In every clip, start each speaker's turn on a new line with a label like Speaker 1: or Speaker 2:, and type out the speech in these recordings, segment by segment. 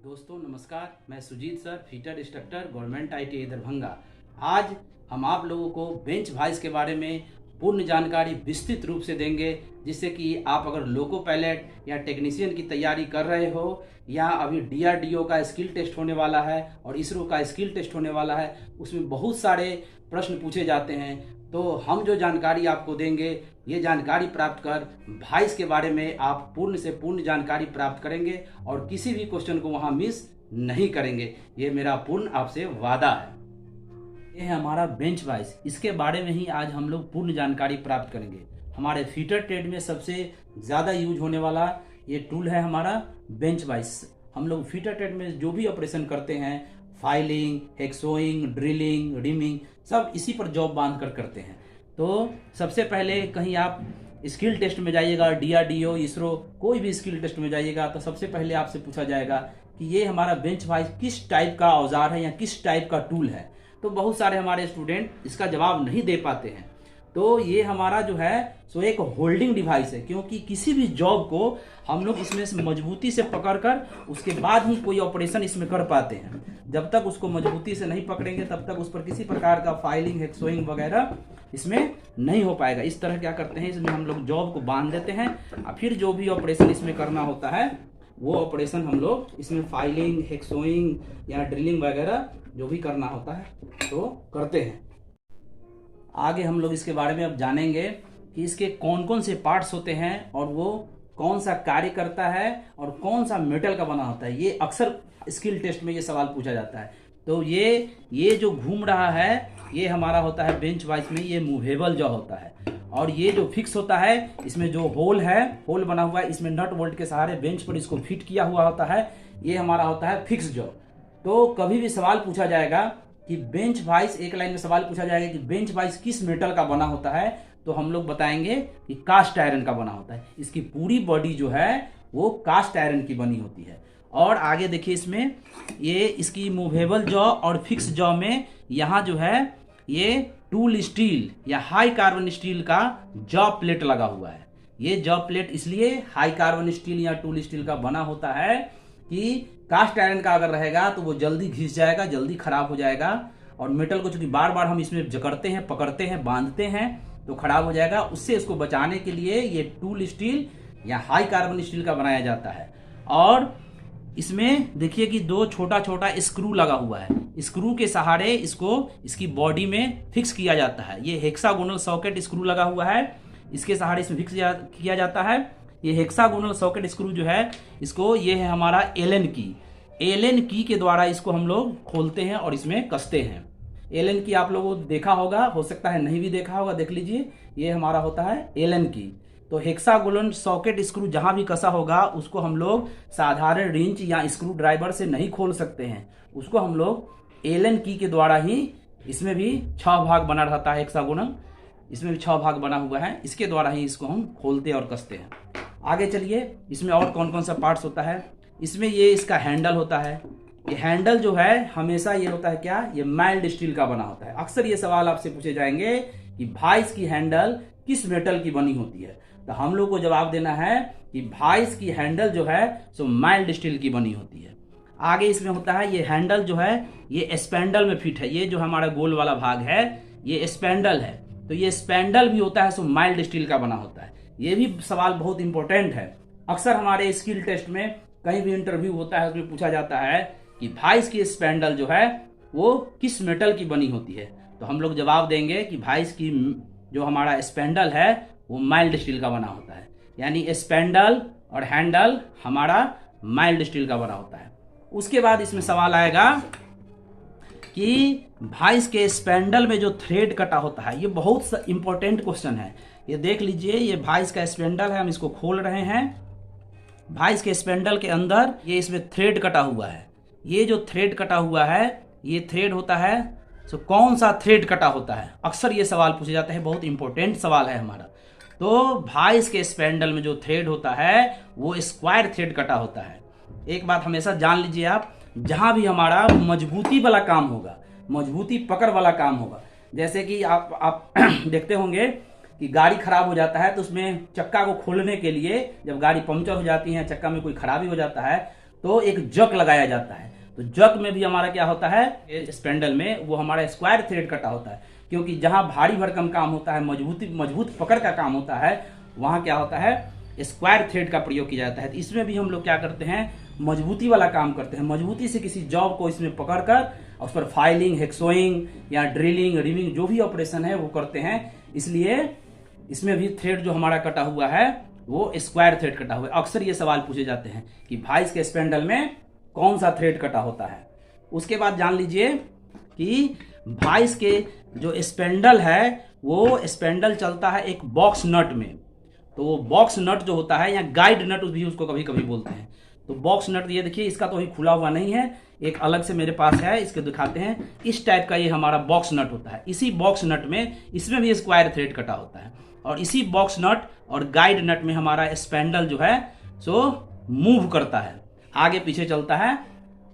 Speaker 1: दोस्तों नमस्कार, मैं Sujit sir, fitter instructor, government ITI Darbhanga. आज हम आप लोगों को बेंच वाइज के बारे में पूर्ण जानकारी विस्तृत रूप से देंगे, जिससे कि आप अगर लोको पायलट या टेक्नीशियन की तैयारी कर रहे हो या अभी DRDO का स्किल टेस्ट होने वाला है और इसरो का स्किल टेस्ट होने वाला है, उसमें बहुत सारे प्रश्न पूछे जाते हैं। तो हम जो जानकारी आपको देंगे, ये जानकारी प्राप्त कर वाइस के बारे में आप पूर्ण से पूर्ण जानकारी प्राप्त करेंगे और किसी भी क्वेश्चन को वहाँ मिस नहीं करेंगे। ये मेरा पूर्ण आपसे वादा है। ये है हमारा बेंच वाइज, इसके बारे में ही आज हम लोग पूर्ण जानकारी प्राप्त करेंगे। हमारे फीटर ट्रेड में सबसे ज़्यादा यूज होने वाला ये टूल है हमारा बेंच वाइज। हम लोग फीटर ट्रेड में जो भी ऑपरेशन करते हैं, फाइलिंग, हेक्सोइंग, ड्रिलिंग, रिमिंग, सब इसी पर जॉब बांध कर करते हैं। तो सबसे पहले कहीं आप स्किल टेस्ट में जाइएगा, DRDO, इसरो, कोई भी स्किल टेस्ट में जाइएगा, तो सबसे पहले आपसे पूछा जाएगा कि ये हमारा बेंच वाइज किस टाइप का औजार है या किस टाइप का टूल है। तो बहुत सारे हमारे स्टूडेंट इसका जवाब नहीं दे पाते हैं। तो ये हमारा जो है सो एक होल्डिंग डिवाइस है, क्योंकि किसी भी जॉब को हम लोग इसमें से मजबूती से पकड़कर उसके बाद ही कोई ऑपरेशन इसमें कर पाते हैं। जब तक उसको मजबूती से नहीं पकड़ेंगे तब तक उस पर किसी प्रकार का फाइलिंग, हेक्सोइंग वगैरह इसमें नहीं हो पाएगा। इस तरह क्या करते हैं, इसमें हम लोग जॉब को बांध देते हैं और फिर जो भी ऑपरेशन इसमें करना होता है वो ऑपरेशन हम लोग इसमें फाइलिंग, हेक्सोइंग या ड्रिलिंग वगैरह जो भी करना होता है तो करते हैं। आगे हम लोग इसके बारे में अब जानेंगे कि इसके कौन कौन से पार्ट्स होते हैं और वो कौन सा कार्य करता है और कौन सा मेटल का बना होता है। ये अक्सर स्किल टेस्ट में ये सवाल पूछा जाता है। तो ये जो घूम रहा है ये हमारा होता है बेंच वाइज में, ये मूवेबल जॉ होता है। और ये जो फिक्स होता है, इसमें जो होल बना हुआ है, इसमें नट बोल्ट के सहारे बेंच पर इसको फिट किया हुआ होता है, ये हमारा होता है फिक्स जॉ। तो कभी भी सवाल पूछा जाएगा कि बेंच वाइज, एक लाइन में सवाल पूछा जाएगा कि बेंच वाइज किस मेटल का बना होता है, तो हम लोग बताएंगे कि कास्ट आयरन का बना होता है। इसकी पूरी बॉडी जो है वो कास्ट आयरन की बनी होती है। और आगे देखिए इसमें ये इसकी मूवेबल जॉ और फिक्स जॉ में यहाँ जो है ये टूल स्टील या हाई कार्बन स्टील का जॉ प्लेट लगा हुआ है। ये जॉ प्लेट इसलिए हाई कार्बन स्टील या टूल स्टील का बना होता है कि कास्ट आयरन का अगर रहेगा तो वो जल्दी घिस जाएगा, जल्दी खराब हो जाएगा। और मेटल को चूंकि बार बार हम इसमें जकड़ते हैं, पकड़ते हैं, बांधते हैं तो खराब हो जाएगा। उससे इसको बचाने के लिए ये टूल स्टील या हाई कार्बन स्टील का बनाया जाता है। और इसमें देखिए कि दो छोटा छोटा स्क्रू लगा हुआ है। स्क्रू के सहारे इसको इसकी बॉडी में फिक्स किया जाता है। ये हेक्सागोनल सॉकेट स्क्रू लगा हुआ है, इसके सहारे इसमें फिक्स किया जाता है। ये हेक्सागोनल सॉकेट स्क्रू जो है इसको, ये है हमारा एलन की के द्वारा इसको हम लोग खोलते हैं और इसमें कसते हैं। एलन की आप लोगों को देखा होगा, हो सकता है नहीं भी देखा होगा, देख लीजिए। ये हमारा होता है एलन की। तो हेक्सागोनल सॉकेट स्क्रू जहां भी कसा होगा उसको हम लोग साधारण रिंच या स्क्रू ड्राइवर से नहीं खोल सकते हैं, उसको हम लोग एलन की के द्वारा ही, इसमें भी 6 भाग बना रहता है हेक्सागोनल, इसमें भी 6 भाग बना हुआ है, इसके द्वारा ही इसको हम खोलते और कसते हैं। आगे चलिए, इसमें और कौन कौन सा पार्ट्स होता है। इसमें ये इसका हैंडल होता है। ये हैंडल जो है हमेशा ये होता है क्या, ये माइल्ड स्टील का बना होता है। अक्सर ये सवाल आपसे पूछे जाएंगे कि भाइस की हैंडल किस मेटल की बनी होती है, तो हम लोग को जवाब देना है कि भाइस की हैंडल जो है सो माइल्ड स्टील की बनी होती है। आगे इसमें होता है ये हैंडल जो है ये स्पैंडल में फिट है। ये जो हमारा गोल वाला भाग है ये स्पैंडल है, तो ये स्पैंडल भी होता है सो माइल्ड स्टील का बना होता है। ये भी सवाल बहुत इंपॉर्टेंट है। अक्सर हमारे स्किल टेस्ट में कहीं भी इंटरव्यू होता है उसमें पूछा जाता है कि भाइस की स्पैंडल जो है वो किस मेटल की बनी होती है, तो हम लोग जवाब देंगे कि भाइस की जो हमारा स्पैंडल है वो माइल्ड स्टील का बना होता है। यानी स्पैंडल और हैंडल हमारा माइल्ड स्टील का बना होता है। उसके बाद इसमें सवाल आएगा कि भाइस के स्पैंडल में जो थ्रेड कटा होता है, ये बहुत इंपॉर्टेंट क्वेश्चन है। ये देख लीजिए, ये भाइस का स्पैंडल है, हम इसको खोल रहे हैं। भाइस के स्पैंडल के अंदर ये इसमें थ्रेड कटा हुआ है। ये जो थ्रेड कटा हुआ है ये थ्रेड होता है, तो कौन सा थ्रेड कटा होता है, अक्सर ये सवाल पूछे जाते हैं, बहुत इंपॉर्टेंट सवाल है हमारा। तो भाइस के स्पैंडल में जो थ्रेड होता है वो स्क्वायर थ्रेड कटा होता है। एक बात हमेशा जान लीजिए आप, जहां भी हमारा मजबूती वाला काम होगा, मजबूती पकड़ वाला काम होगा, जैसे कि आप देखते होंगे कि गाड़ी खराब हो जाता है तो उसमें चक्का को खोलने के लिए, जब गाड़ी पंक्चर हो जाती है, चक्का में कोई खराबी हो जाता है, तो एक जक लगाया जाता है। तो जक में भी हमारा क्या होता है, स्पेंडल में वो हमारा स्क्वायर थ्रेड कटा होता है, क्योंकि जहां भारी भरकम काम होता है, मजबूत पकड़ का काम होता है, वहां क्या होता है, स्क्वायर थ्रेड का प्रयोग किया जाता है। तो इसमें भी हम लोग क्या करते हैं, मजबूती वाला काम करते हैं, मजबूती से किसी जॉब को इसमें पकड़कर उस पर फाइलिंग, हेक्सोइंग या ड्रिलिंग, रिविंग जो भी ऑपरेशन है वो करते हैं। इसलिए इसमें भी थ्रेड जो हमारा कटा हुआ है वो स्क्वायर थ्रेड कटा हुआ है। अक्सर ये सवाल पूछे जाते हैं कि भाइस के स्पेंडल में कौन सा थ्रेड कटा होता है। उसके बाद जान लीजिए कि भाइस के जो स्पेंडल है वो स्पेंडल चलता है एक बॉक्स नट में। तो वो बॉक्स नट जो होता है या गाइड नट भी उसको कभी कभी बोलते हैं। तो बॉक्स नट ये देखिए, इसका तो अभी खुला हुआ नहीं है, एक अलग से मेरे पास है, इसके दिखाते हैं। इस टाइप का ये हमारा बॉक्स नट होता है। इसी बॉक्स नट में इसमें भी स्क्वायर थ्रेड कटा होता है, और इसी बॉक्स नट और गाइड नट में हमारा स्पेंडल जो है सो मूव करता है, आगे पीछे चलता है।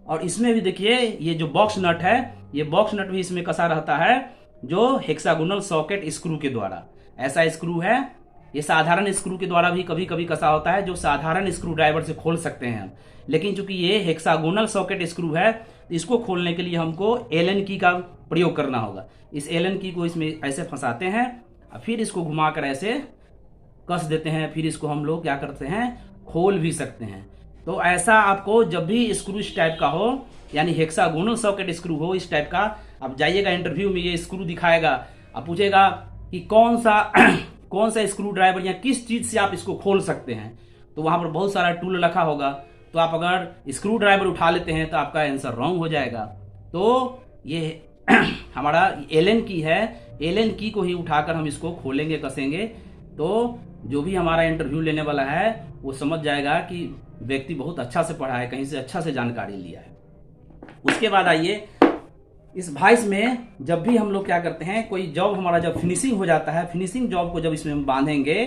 Speaker 1: और इसमें भी देखिए ये जो बॉक्स नट है, ये बॉक्स नट भी इसमें कसा रहता है जो हेक्सागोनल सॉकेट स्क्रू के द्वारा। ऐसा स्क्रू है, ये साधारण स्क्रू के द्वारा भी कभी कभी कसा होता है, जो साधारण स्क्रू ड्राइवर से खोल सकते हैं हम। लेकिन चूंकि ये हेक्सागोनल सॉकेट स्क्रू है, तो इसको खोलने के लिए हमको एलन की का प्रयोग करना होगा। इस एलन की को इसमें ऐसे फंसाते हैं, फिर इसको घुमाकर ऐसे कस देते हैं, फिर इसको हम लोग क्या करते हैं, खोल भी सकते हैं। तो ऐसा आपको जब भी स्क्रू इस टाइप का हो, यानी हेक्सागोनल सॉकेट स्क्रू हो इस टाइप का, आप जाइएगा इंटरव्यू में ये स्क्रू दिखाएगा, आप पूछेगा कि कौन सा स्क्रू ड्राइवर या किस चीज से आप इसको खोल सकते हैं, तो वहां पर बहुत सारा टूल रखा होगा। तो आप अगर स्क्रू ड्राइवर उठा लेते हैं तो आपका आंसर रॉन्ग हो जाएगा। तो ये हमारा एलन की है, एलन की को ही उठाकर हम इसको खोलेंगे, कसेंगे, तो जो भी हमारा इंटरव्यू लेने वाला है वो समझ जाएगा कि व्यक्ति बहुत अच्छा से पढ़ा है, कहीं से अच्छा से जानकारी लिया है। उसके बाद आइए, इस भाइस में जब भी हम लोग क्या करते हैं, कोई जॉब हमारा जब फिनिशिंग हो जाता है, फिनिशिंग जॉब को जब इसमें हम बांधेंगे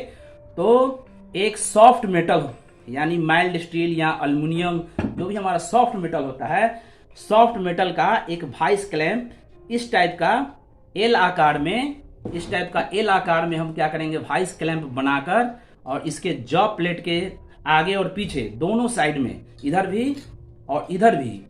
Speaker 1: तो एक सॉफ्ट मेटल यानी माइल्ड स्टील या एल्युमिनियम जो भी हमारा सॉफ्ट मेटल होता है, सॉफ्ट मेटल का एक भाइस क्लैंप इस टाइप का एल आकार में, इस टाइप का एल आकार में हम क्या करेंगे, भाइस क्लैंप बनाकर, और इसके जॉब प्लेट के आगे और पीछे दोनों साइड में, इधर भी और इधर भी,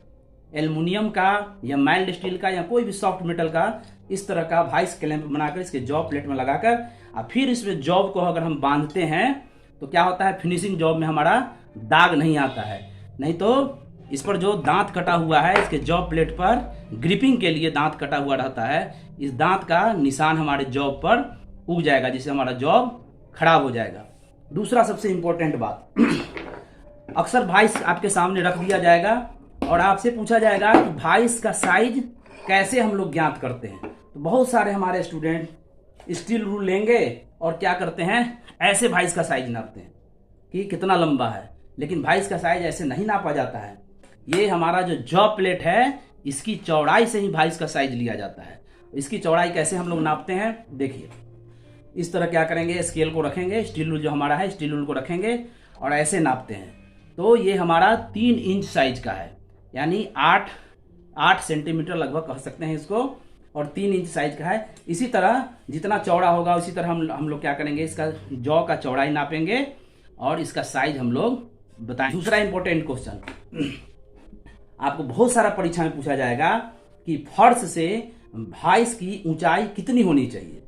Speaker 1: एल्युमिनियम का या माइल्ड स्टील का या कोई भी सॉफ्ट मेटल का इस तरह का भाइस क्लैंप बनाकर इसके जॉब प्लेट में लगाकर, और फिर इसमें जॉब को अगर हम बांधते हैं तो क्या होता है, फिनिशिंग जॉब में हमारा दाग नहीं आता है। नहीं तो इस पर जो दांत कटा हुआ है, इसके जॉब प्लेट पर ग्रिपिंग के लिए दांत कटा हुआ रहता है, इस दांत का निशान हमारे जॉब पर उग जाएगा, जिससे हमारा जॉब खराब हो जाएगा। दूसरा सबसे इंपॉर्टेंट बात, अक्सर भाइस आपके सामने रख दिया जाएगा और आपसे पूछा जाएगा कि भाइस का साइज कैसे हम लोग ज्ञात करते हैं। तो बहुत सारे हमारे स्टूडेंट स्टील रूल लेंगे और क्या करते हैं, ऐसे भाइस का साइज नापते हैं कि कितना लंबा है, लेकिन भाइस का साइज ऐसे नहीं नापा जाता है। ये हमारा जो जॉब प्लेट है, इसकी चौड़ाई से ही भाइस का साइज लिया जाता है। इसकी चौड़ाई कैसे हम लोग नापते हैं, देखिए, इस तरह क्या करेंगे, स्केल को रखेंगे, स्टील रूल जो हमारा है, स्टील रूल को रखेंगे और ऐसे नापते हैं। तो ये हमारा 3 इंच साइज का है, यानी 8 सेंटीमीटर लगभग कह सकते हैं इसको, और 3 इंच साइज का है। इसी तरह जितना चौड़ा होगा उसी तरह हम लोग क्या करेंगे, इसका जॉ का चौड़ाई नापेंगे और इसका साइज हम लोग बताएं। दूसरा इंपॉर्टेंट क्वेश्चन, आपको बहुत सारा परीक्षा में पूछा जाएगा कि फर्श से भाइस की ऊंचाई कितनी होनी चाहिए।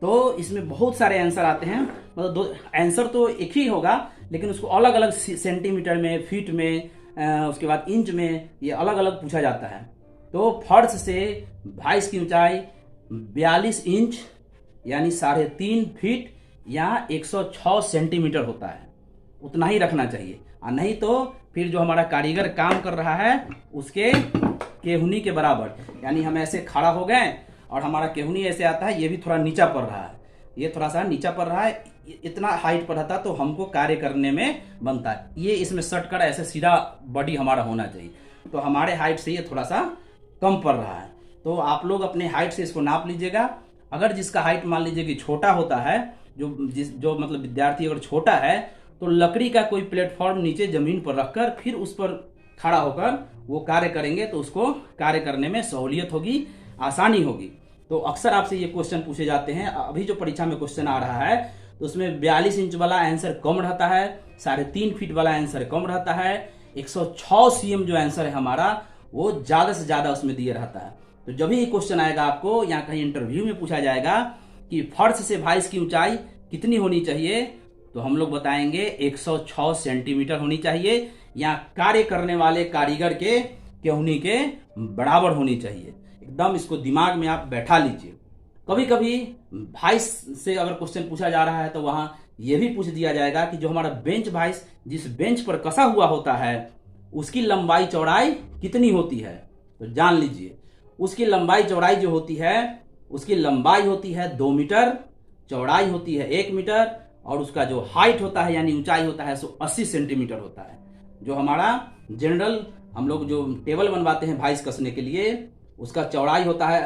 Speaker 1: तो इसमें बहुत सारे आंसर आते हैं, मतलब आंसर तो एक ही होगा, लेकिन उसको अलग अलग सेंटीमीटर में, फीट में, उसके बाद इंच में, ये अलग अलग पूछा जाता है। तो फर्श से भाइस की ऊंचाई 42 इंच यानी 3.5 फीट या 106 सेंटीमीटर होता है, उतना ही रखना चाहिए। और नहीं तो फिर जो हमारा कारीगर काम कर रहा है उसके केहुनी के बराबर, यानी हम ऐसे खड़ा हो गए और हमारा केहुनी ऐसे आता है, ये भी थोड़ा नीचा पड़ रहा है, ये थोड़ा सा नीचा पड़ रहा है, इतना हाइट पर रहता तो हमको कार्य करने में बनता है। ये इसमें सट कर ऐसे सीधा बॉडी हमारा होना चाहिए, तो हमारे हाइट से ये थोड़ा सा कम पड़ रहा है। तो आप लोग अपने हाइट से इसको नाप लीजिएगा। अगर जिसका हाइट मान लीजिए कि छोटा होता है, जो मतलब विद्यार्थी अगर छोटा है, तो लकड़ी का कोई प्लेटफॉर्म नीचे जमीन पर रखकर फिर उस पर खड़ा होकर वो कार्य करेंगे, तो उसको कार्य करने में सहूलियत होगी, आसानी होगी। तो अक्सर आपसे ये क्वेश्चन पूछे जाते हैं। अभी जो परीक्षा में क्वेश्चन आ रहा है तो उसमें 42 इंच वाला आंसर कम रहता है, 3.5 फीट वाला आंसर कम रहता है, 106 सीएम जो आंसर है हमारा वो ज़्यादा से ज़्यादा उसमें दिया रहता है। तो जब भी ये क्वेश्चन आएगा आपको या कहीं इंटरव्यू में पूछा जाएगा कि फर्श से भाइस की ऊंचाई कितनी होनी चाहिए, तो हम लोग बताएंगे 106 सेंटीमीटर होनी चाहिए या कार्य करने वाले कारीगर के केहूनी के बराबर होनी चाहिए। एकदम इसको दिमाग में आप बैठा लीजिए। कभी कभी भाइस से अगर क्वेश्चन पूछा जा रहा है तो वहां यह भी पूछ दिया जाएगा कि जो हमारा बेंच भाइस जिस बेंच पर कसा हुआ होता है उसकी लंबाई चौड़ाई कितनी होती है। तो जान लीजिए उसकी लंबाई चौड़ाई जो होती है, उसकी लंबाई होती है 2 मीटर, चौड़ाई होती है 1 मीटर और उसका जो हाइट होता है यानी ऊंचाई होता है सो 80 सेंटीमीटर होता है। जो हमारा जनरल हम लोग जो टेबल बनवाते हैं भाइस कसने के लिए उसका चौड़ाई होता है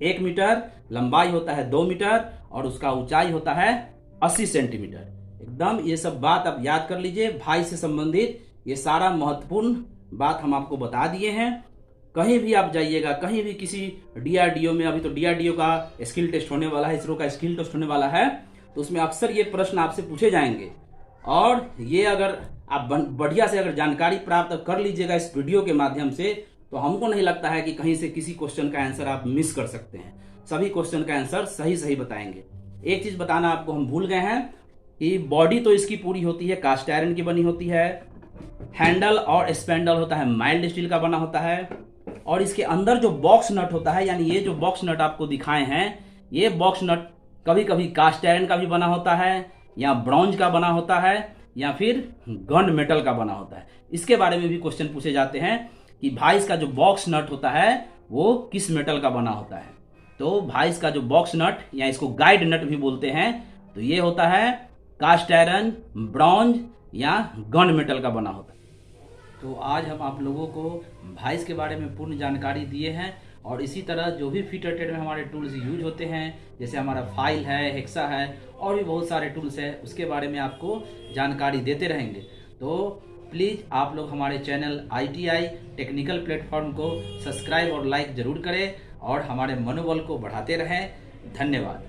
Speaker 1: 1 मीटर, लंबाई होता है 2 मीटर और उसका ऊंचाई होता है 80 सेंटीमीटर। एकदम ये सब बात आप याद कर लीजिए। भाइस से संबंधित ये सारा महत्वपूर्ण बात हम आपको बता दिए हैं। कहीं भी आप जाइएगा, कहीं भी किसी डीआरडीओ में, अभी तो डीआरडीओ का स्किल टेस्ट होने वाला है, इसरो का स्किल टेस्ट होने वाला है, तो उसमें अक्सर ये प्रश्न आपसे पूछे जाएंगे। और ये अगर आप बढ़िया से अगर जानकारी प्राप्त कर लीजिएगा इस वीडियो के माध्यम से, तो हमको नहीं लगता है कि कहीं से किसी क्वेश्चन का आंसर आप मिस कर सकते हैं। सभी क्वेश्चन का आंसर सही सही बताएंगे। एक चीज बताना आपको हम भूल गए हैं कि बॉडी तो इसकी पूरी होती है कास्ट आयरन की बनी होती है, हैंडल और स्पैंडल होता है माइल्ड स्टील का बना होता है और इसके अंदर जो बॉक्स नट होता है यानी ये जो बॉक्स नट आपको दिखाए हैं ये बॉक्स नट कभी कभी कास्ट आयरन का भी बना होता है या ब्रॉन्ज का बना होता है या फिर गन मेटल का बना होता है। इसके बारे में भी क्वेश्चन पूछे जाते हैं कि भाइस का जो बॉक्स नट होता है वो किस मेटल का बना होता है। तो भाइस का जो बॉक्स नट या इसको गाइड नट भी बोलते हैं तो ये होता है कास्ट आयरन, ब्रॉन्ज या गन मेटल का बना होता है। तो आज हम आप लोगों को भाइस के बारे में पूर्ण जानकारी दिए हैं और इसी तरह जो भी फिटर ट्रेड में हमारे टूल्स यूज होते हैं जैसे हमारा फाइल है, हेक्सा है और भी बहुत सारे टूल्स है उसके बारे में आपको जानकारी देते रहेंगे। तो प्लीज़ आप लोग हमारे चैनल ITI टेक्निकल प्लेटफॉर्म को सब्सक्राइब और लाइक ज़रूर करें और हमारे मनोबल को बढ़ाते रहें। धन्यवाद।